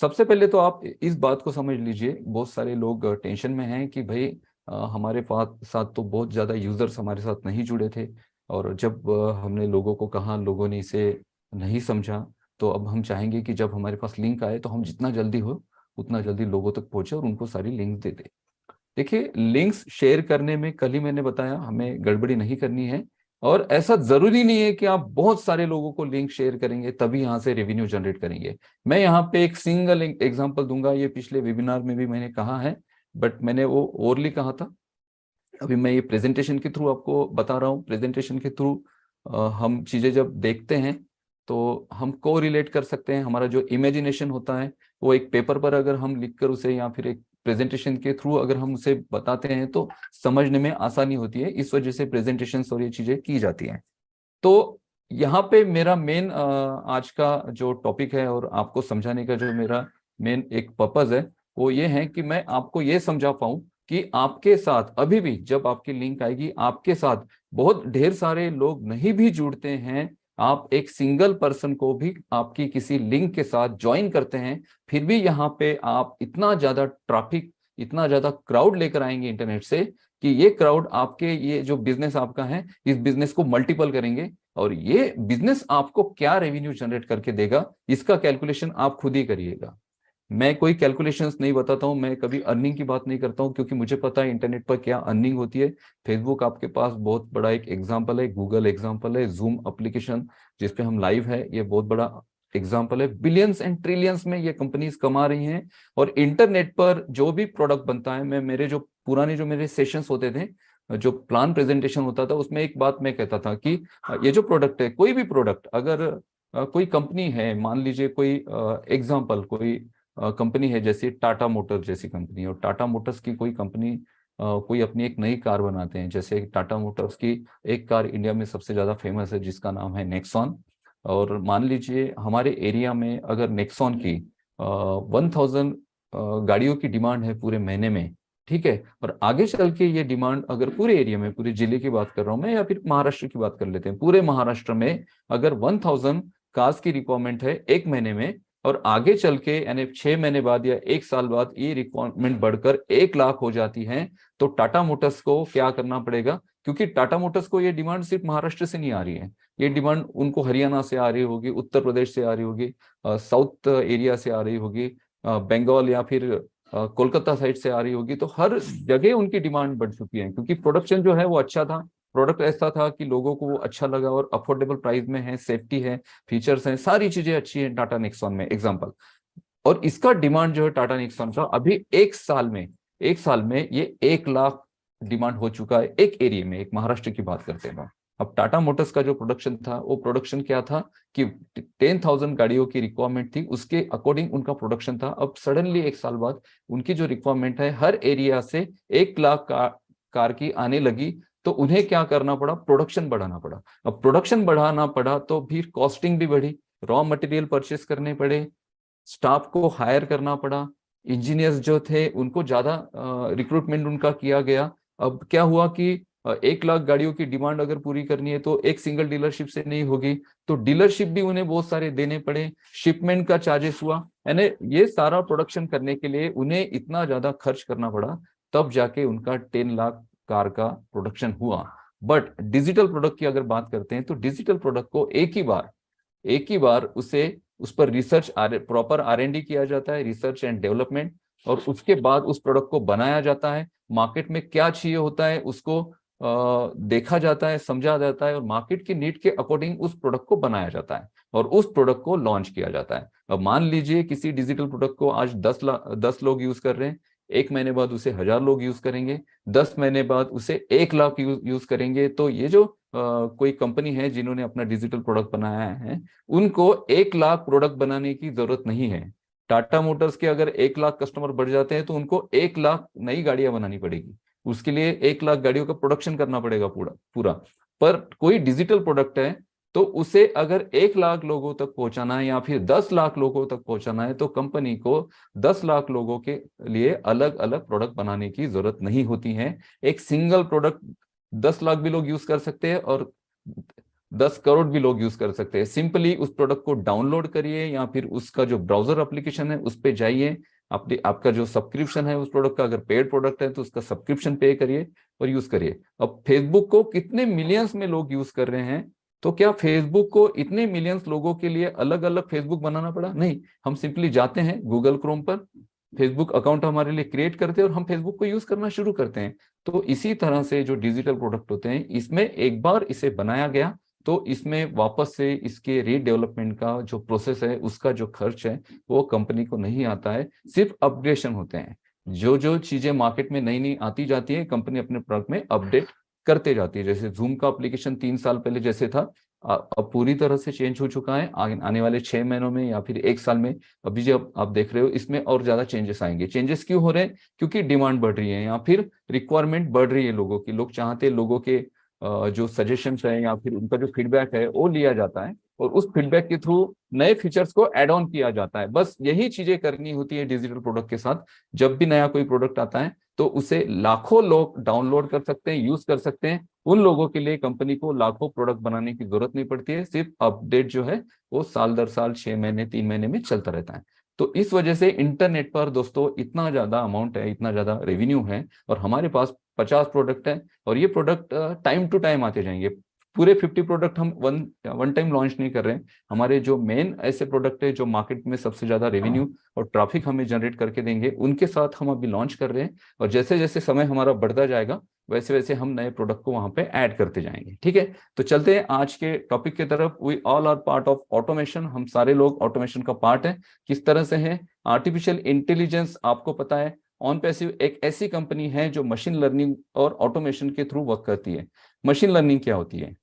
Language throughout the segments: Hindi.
सबसे पहले तो आप इस बात को समझ लीजिए, बहुत सारे लोग टेंशन में हैं कि भाई हमारे पास साथ तो बहुत ज़्यादा यूजर्स हमारे साथ नहीं जुड़े थे, और जब हमने लोगों को कहा, लोगों ने इसे नहीं समझा। तो अब हम चाहेंगे कि जब हमारे पास लिंक आए तो हम जितना जल्दी हो उतना जल्दी लोगों तक पहुंचे और उनको सारी लिंक दे दे। देखिए, लिंक्स शेयर करने में कल ही मैंने बताया, हमें गड़बड़ी नहीं करनी है। और ऐसा जरूरी नहीं है कि आप बहुत सारे लोगों को लिंक शेयर करेंगे तभी यहां से रेवेन्यू जनरेट करेंगे। मैं यहाँ पे एक सिंगल एग्जांपल दूंगा, ये पिछले वेबिनार में भी मैंने कहा है, बट मैंने वो ओरली कहा था। अभी मैं ये प्रेजेंटेशन के थ्रू आपको बता रहा हूँ। प्रेजेंटेशन के थ्रू हम चीजें जब देखते हैं तो हम को रिलेट कर सकते हैं। हमारा जो इमेजिनेशन होता है वो एक पेपर पर अगर हम लिखकर उसे, या फिर एक प्रेजेंटेशन के थ्रू अगर हम उसे बताते हैं तो समझने में आसानी होती है। इस वजह से प्रेजेंटेशन और ये चीजें की जाती हैं। तो यहाँ पे मेरा मेन आज का जो टॉपिक है और आपको समझाने का जो मेरा मेन एक पर्पज है, वो ये है कि मैं आपको ये समझा पाऊं कि आपके साथ अभी भी जब आपकी लिंक आएगी, आपके साथ बहुत ढेर सारे लोग नहीं भी जुड़ते हैं, आप एक सिंगल पर्सन को भी आपकी किसी लिंक के साथ ज्वाइन करते हैं, फिर भी यहाँ पे आप इतना ज्यादा ट्रैफिक, इतना ज्यादा क्राउड लेकर आएंगे इंटरनेट से कि ये क्राउड आपके ये जो बिजनेस आपका है, इस बिजनेस को मल्टीपल करेंगे। और ये बिजनेस आपको क्या रेवेन्यू जनरेट करके देगा, इसका कैलकुलेशन आप खुद ही करिएगा। मैं कोई कैलकुलेशंस नहीं बताता हूं, मैं कभी अर्निंग की बात नहीं करता हूं, क्योंकि मुझे पता है इंटरनेट पर क्या अर्निंग होती है। फेसबुक आपके पास बहुत बड़ा एक एग्जांपल है, गूगल एग्जांपल है, जूम एप्लीकेशन जिसपे हम लाइव है, ये बहुत बड़ा एग्जांपल है। बिलियंस एंड ट्रिलियंस में ये कंपनीज कमा रही हैं। और इंटरनेट पर जो भी प्रोडक्ट बनता है, मैं मेरे जो पुराने जो मेरे सेशंस होते थे, जो प्लान प्रेजेंटेशन होता था, उसमें एक बात मैं कहता था कि ये जो प्रोडक्ट है, कोई भी प्रोडक्ट, अगर कोई कंपनी है, मान लीजिए कोई एग्जांपल, कोई कंपनी है जैसे टाटा मोटर जैसी कंपनी, और टाटा मोटर्स की कोई कंपनी कोई अपनी एक नई कार बनाते हैं। जैसे टाटा मोटर्स की एक कार इंडिया में सबसे ज्यादा फेमस है जिसका नाम है नेक्सॉन। और मान लीजिए हमारे एरिया में अगर नेक्सॉन की 1000 गाड़ियों की डिमांड है पूरे महीने में, ठीक है, और आगे चल के ये डिमांड अगर पूरे एरिया में, पूरे जिले की बात कर रहा हूं मैं, या फिर महाराष्ट्र की बात कर लेते हैं, पूरे महाराष्ट्र में अगर 1000 कार्स की रिक्वायरमेंट है एक महीने में, और आगे चल के यानी 6 महीने बाद या एक साल बाद ये रिक्वायरमेंट बढ़कर 1 लाख हो जाती है, तो टाटा मोटर्स को क्या करना पड़ेगा? क्योंकि टाटा मोटर्स को ये डिमांड सिर्फ महाराष्ट्र से नहीं आ रही है, ये डिमांड उनको हरियाणा से आ रही होगी, उत्तर प्रदेश से आ रही होगी, साउथ एरिया से आ रही होगी, बंगाल या फिर कोलकाता साइड से आ रही होगी। तो हर जगह उनकी डिमांड बढ़ चुकी है, क्योंकि प्रोडक्शन जो है वो अच्छा था, प्रोडक्ट ऐसा था कि लोगों को वो अच्छा लगा, और अफोर्डेबल प्राइस में है, सेफ्टी है, फीचर्स हैं, सारी चीजें अच्छी हैं टाटा नेक्सॉन में एग्जांपल। और इसका डिमांड जो है टाटा नेक्सॉन का अभी एक साल में ये 1 लाख डिमांड हो चुका है एक एरिया में, एक महाराष्ट्र की बात करते हैं। अब टाटा मोटर्स का जो प्रोडक्शन था, वो प्रोडक्शन क्या था कि 10,000 गाड़ियों की रिक्वायरमेंट थी, उसके अकॉर्डिंग उनका प्रोडक्शन था। अब सडनली एक साल बाद उनकी जो रिक्वायरमेंट है हर एरिया से 1 लाख कार की आने लगी, तो उन्हें क्या करना पड़ा? प्रोडक्शन बढ़ाना पड़ा। अब प्रोडक्शन बढ़ाना पड़ा तो फिर कॉस्टिंग भी बढ़ी, रॉ मटेरियल परचेस करने पड़े, स्टाफ को हायर करना पड़ा, इंजीनियर्स जो थे उनको ज्यादा रिक्रूटमेंट उनका किया गया। अब क्या हुआ कि 1 लाख गाड़ियों की डिमांड अगर पूरी करनी है तो एक सिंगल डीलरशिप से नहीं होगी, तो डीलरशिप भी उन्हें बहुत सारे देने पड़े, शिपमेंट का चार्जेस हुआ, यानी ये सारा प्रोडक्शन करने के लिए उन्हें इतना ज्यादा खर्च करना पड़ा, तब जाके उनका 10 लाख कार का प्रोडक्शन हुआ। बट डिजिटल प्रोडक्ट की अगर बात करते हैं तो डिजिटल प्रोडक्ट को एक ही बार उसे उस पर रिसर्च, प्रॉपर R&D किया जाता है, रिसर्च एंड डेवलपमेंट, और उसके बाद उस प्रोडक्ट को बनाया जाता है। मार्केट में क्या चाहिए होता है उसको देखा जाता है, समझा जाता है, और मार्केट की नीड के अकॉर्डिंग उस प्रोडक्ट को बनाया जाता है और उस प्रोडक्ट को लॉन्च किया जाता है। अब मान लीजिए किसी डिजिटल प्रोडक्ट को आज 10 लोग यूज कर रहे हैं, एक महीने बाद उसे 1000 लोग यूज करेंगे, 10 महीने बाद उसे 1 लाख यूज करेंगे। तो ये जो कोई कंपनी है जिन्होंने अपना डिजिटल प्रोडक्ट बनाया है, उनको 1 लाख प्रोडक्ट बनाने की जरूरत नहीं है। टाटा मोटर्स के अगर 1 लाख कस्टमर बढ़ जाते हैं तो उनको 1 लाख नई गाड़ियां बनानी पड़ेगी, उसके लिए 1 लाख गाड़ियों का प्रोडक्शन करना पड़ेगा पूरा पूरा। पर कोई डिजिटल प्रोडक्ट है तो उसे अगर 1 लाख लोगों तक पहुंचाना है या फिर 10 लाख लोगों तक पहुंचाना है, तो कंपनी को 10 लाख लोगों के लिए अलग अलग प्रोडक्ट बनाने की जरूरत नहीं होती है। एक सिंगल प्रोडक्ट 10 लाख भी लोग यूज कर सकते हैं, और 10 करोड़ भी लोग यूज कर सकते हैं। सिंपली उस प्रोडक्ट को डाउनलोड करिए या फिर उसका जो ब्राउजर एप्लीकेशन है उस पे जाइए, अपने आपका जो सब्सक्रिप्शन है उस प्रोडक्ट का, अगर पेड प्रोडक्ट है तो उसका सब्सक्रिप्शन पे करिए और यूज करिए। अब फेसबुक को कितने मिलियंस में लोग यूज कर रहे हैं, तो क्या फेसबुक को इतने मिलियंस लोगों के लिए अलग अलग फेसबुक बनाना पड़ा? नहीं, हम सिंपली जाते हैं गूगल क्रोम पर, फेसबुक अकाउंट हमारे लिए क्रिएट करते हैं और हम फेसबुक को यूज करना शुरू करते हैं। तो इसी तरह से जो डिजिटल प्रोडक्ट होते हैं, इसमें एक बार इसे बनाया गया तो इसमें वापस से इसके रीडेवलपमेंट का जो प्रोसेस है, उसका जो खर्च है वो कंपनी को नहीं आता है, सिर्फ अपग्रेडेशन होते हैं। जो जो चीजें मार्केट में नई नई आती जाती है, कंपनी अपने प्रोडक्ट में अपडेट करते जाती है। जैसे जूम का एप्लीकेशन 3 साल पहले जैसे था, अब पूरी तरह से चेंज हो चुका है। आने वाले 6 महीनों में या फिर 1 साल में, अभी जो आप देख रहे हो, इसमें और ज्यादा चेंजेस आएंगे। चेंजेस क्यों हो रहे हैं? क्योंकि डिमांड बढ़ रही है या फिर रिक्वायरमेंट बढ़ रही है लोगों की। लोग चाहते हैं लोगों के जो सजेशंस है या फिर उनका जो फीडबैक है वो लिया जाता है और उस फीडबैक के थ्रू नए फीचर्स को ऐड ऑन किया जाता है। बस यही चीजें करनी होती है डिजिटल प्रोडक्ट के साथ। जब भी नया कोई प्रोडक्ट आता है तो उसे लाखों लोग डाउनलोड कर सकते हैं, यूज कर सकते हैं। उन लोगों के लिए कंपनी को लाखों प्रोडक्ट बनाने की जरूरत नहीं पड़ती है, सिर्फ अपडेट जो है वो साल दर साल, 6 महीने, 3 महीने में चलता रहता है। तो इस वजह से इंटरनेट पर दोस्तों इतना ज्यादा अमाउंट है, इतना ज्यादा रेवेन्यू है, और हमारे पास 50 प्रोडक्ट है और ये प्रोडक्ट टाइम टू टाइम आते जाएंगे। पूरे 50 प्रोडक्ट हम वन वन टाइम लॉन्च नहीं कर रहे हैं। हमारे जो मेन ऐसे प्रोडक्ट है जो मार्केट में सबसे ज्यादा रेवेन्यू और ट्रैफिक हमें जनरेट करके देंगे, उनके साथ हम अभी लॉन्च कर रहे हैं। और जैसे जैसे समय हमारा बढ़ता जाएगा वैसे वैसे हम नए प्रोडक्ट को वहां पे ऐड करते जाएंगे। ठीक है, तो चलते हैं आज के टॉपिक की तरफ। We all are part of automation, हम सारे लोग ऑटोमेशन का पार्ट है। किस तरह से है? आर्टिफिशियल इंटेलिजेंस, आपको पता है ऑन पैसिव एक ऐसी कंपनी है जो मशीन लर्निंग और ऑटोमेशन के थ्रू वर्क करती है। मशीन लर्निंग क्या होती है?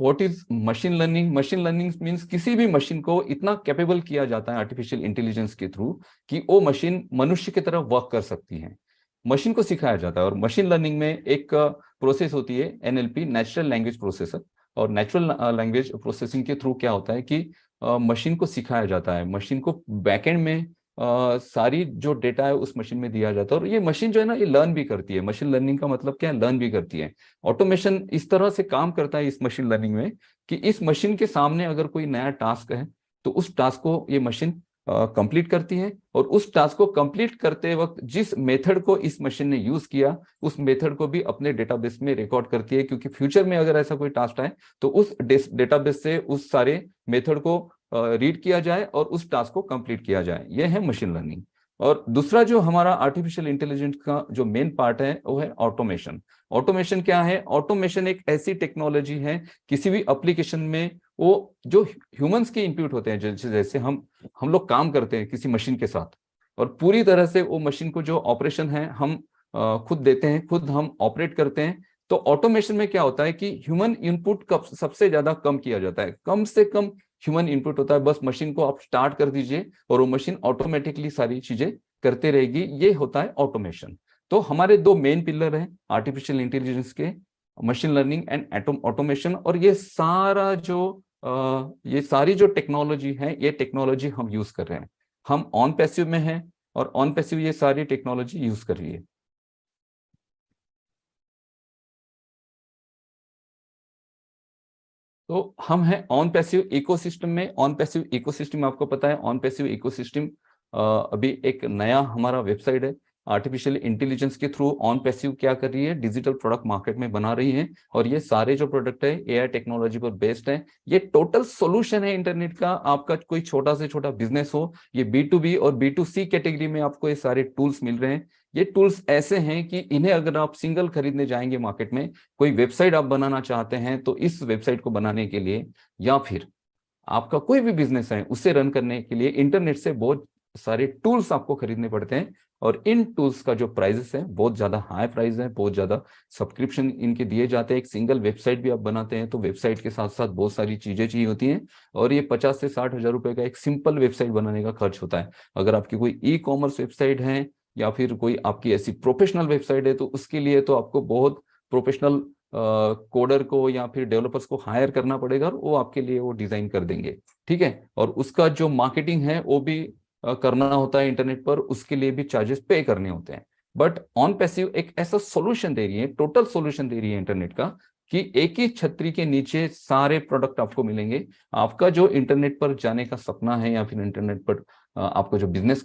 What is machine learning? Machine learning means किसी भी मशीन को इतना कैपेबल किया जाता है आर्टिफिशियल इंटेलिजेंस के थ्रू कि वो मशीन मनुष्य की तरह वर्क कर सकती है। मशीन को सिखाया जाता है। और मशीन लर्निंग में एक प्रोसेस होती है एनएलपी, नेचुरल लैंग्वेज प्रोसेसर। और नेचुरल लैंग्वेज प्रोसेसिंग के थ्रू क्या होता है कि मशीन को सिखाया जाता है, मशीन को बैकएंड में सारी जो डेटा है उस मशीन में दिया जाता है। और ये मशीन जो है ना, ये लर्न भी करती है। मशीन लर्निंग का मतलब क्या है? लर्न भी करती है। ऑटोमेशन इस तरह से काम करता है इस मशीन लर्निंग में कि इस मशीन के सामने अगर कोई नया टास्क है तो उस टास्क को ये मशीन कंप्लीट करती है। और उस टास्क को कंप्लीट करते वक्त जिस मेथड को इस मशीन ने यूज किया, उस मेथड को भी अपने डेटाबेस में रिकॉर्ड करती है, क्योंकि फ्यूचर में अगर ऐसा कोई टास्क आए तो उस डेटाबेस से उस सारे मेथड को रीड किया जाए और उस टास्क को कंप्लीट किया जाए। यह है मशीन लर्निंग। और दूसरा जो हमारा आर्टिफिशियल इंटेलिजेंस का जो मेन पार्ट है वो है ऑटोमेशन। ऑटोमेशन क्या है? ऑटोमेशन एक ऐसी टेक्नोलॉजी है किसी भी एप्लीकेशन में वो जो ह्यूमंस के इनपुट होते हैं, जैसे जैसे हम लोग काम करते हैं किसी मशीन के साथ, और पूरी तरह से वो मशीन को जो ऑपरेशन है हम खुद देते हैं, खुद हम ऑपरेट करते हैं। तो ऑटोमेशन में क्या होता है कि ह्यूमन इनपुट कब सबसे ज्यादा कम किया जाता है, कम से कम ह्यूमन इनपुट होता है। बस मशीन को आप स्टार्ट कर दीजिए और वो मशीन ऑटोमेटिकली सारी चीजें करते रहेगी। ये होता है ऑटोमेशन। तो हमारे दो मेन पिलर हैं आर्टिफिशियल इंटेलिजेंस के, मशीन लर्निंग एंड ऑटोमेशन। और ये सारी जो टेक्नोलॉजी है, ये टेक्नोलॉजी हम यूज कर रहे हैं। हम ऑन पैसिव में हैं और ऑन पैसिव ये सारी टेक्नोलॉजी यूज कर रही है। तो हम हैं ऑन पैसिव इकोसिस्टम में। ऑन पैसिव इकोसिस्टम आपको पता है, ऑन पैसिव इकोसिस्टम अभी एक नया हमारा वेबसाइट है। आर्टिफिशियल इंटेलिजेंस के थ्रू ऑन पैसिव क्या कर रही है? डिजिटल प्रोडक्ट मार्केट में बना रही है। और ये सारे जो प्रोडक्ट है एआई टेक्नोलॉजी पर बेस्ड है। ये टोटल सॉल्यूशन है इंटरनेट का। आपका कोई छोटा से छोटा बिजनेस हो, ये B2B और B2C कैटेगरी में आपको ये सारे टूल्स मिल रहे हैं। ये टूल्स ऐसे हैं कि इन्हें अगर आप सिंगल खरीदने जाएंगे मार्केट में, कोई वेबसाइट आप बनाना चाहते हैं तो इस वेबसाइट को बनाने के लिए, या फिर आपका कोई भी बिजनेस है उसे रन करने के लिए इंटरनेट से बहुत सारे टूल्स आपको खरीदने पड़ते हैं। और इन टूल्स का जो प्राइसेस है बहुत ज्यादा हाई प्राइस है, बहुत ज्यादा सब्सक्रिप्शन इनके दिए जाते हैं। एक सिंगल वेबसाइट भी आप बनाते हैं तो वेबसाइट के साथ साथ बहुत सारी चीजें चाहिए होती हैं। और ये 50 से 60 हजार रुपए का एक सिंपल वेबसाइट बनाने का खर्च होता है। अगर आपकी कोई ई कॉमर्स वेबसाइट है या फिर कोई आपकी ऐसी प्रोफेशनल वेबसाइट है तो उसके लिए तो आपको बहुत प्रोफेशनल कोडर को या फिर डेवलपर्स को हायर करना पड़ेगा और वो आपके लिए वो डिजाइन कर देंगे। ठीक है, और उसका जो मार्केटिंग है वो भी करना होता है इंटरनेट पर, उसके लिए भी चार्जेस पे करने होते हैं। बट ऑन पैसिव एक ऐसा सॉल्यूशन दे रही है, टोटल सॉल्यूशन दे रही है इंटरनेट का, कि एक ही छतरी के नीचे सारे प्रोडक्ट आपको मिलेंगे। आपका जो इंटरनेट पर जाने का सपना है या फिर इंटरनेट पर आपको जो बिजनेस